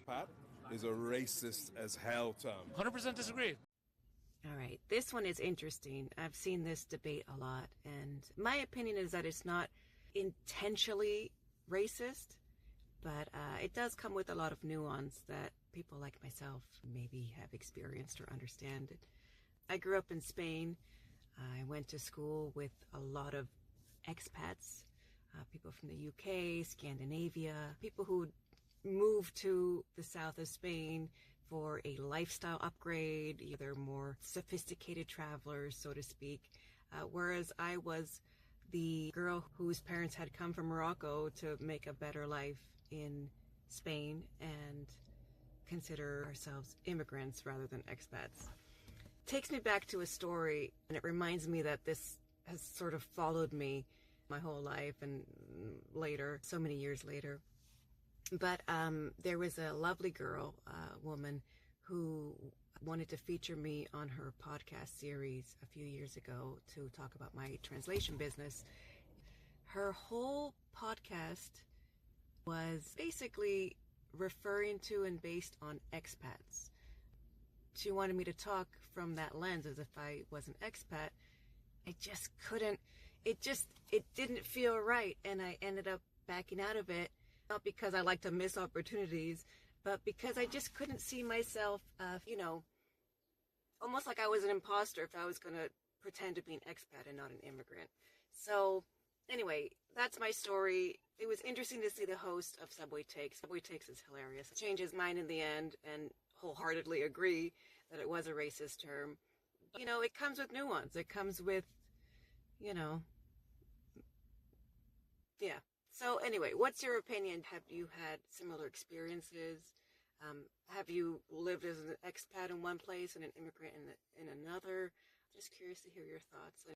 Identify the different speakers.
Speaker 1: expat is a racist as hell term.
Speaker 2: 100% disagree.
Speaker 3: All right, this one is interesting. I've seen this debate a lot, and my opinion is that it's not intentionally racist, but it does come with a lot of nuance that people like myself maybe have experienced or understand. I grew up in Spain. I went to school with a lot of expats, people from the UK, Scandinavia, people who moved to the south of Spain for a lifestyle upgrade. They're more sophisticated travelers, so to speak, whereas I was the girl whose parents had come from Morocco to make a better life in Spain and consider ourselves immigrants rather than expats. Takes me back to a story, and it reminds me that this has sort of followed me my whole life and later, so many years later. But there was a lovely girl, woman, who wanted to feature me on her podcast series a few years ago to talk about my translation business. Her whole podcast was basically referring to and based on expats. She wanted me to talk from that lens as if I was an expat. I just couldn't, it didn't feel right. And I ended up backing out of it, not because I like to miss opportunities, but because I just couldn't see myself, almost like I was an imposter if I was going to pretend to be an expat and not an immigrant. So anyway, that's my story. It was interesting to see the host of Subway Takes. Subway Takes is hilarious. Changed his mind in the end and wholeheartedly agree that it was a racist term. It comes with nuance. It comes with, yeah. So anyway, what's your opinion? Have you had similar experiences? Have you lived as an expat in one place and an immigrant in another? Just curious to hear your thoughts.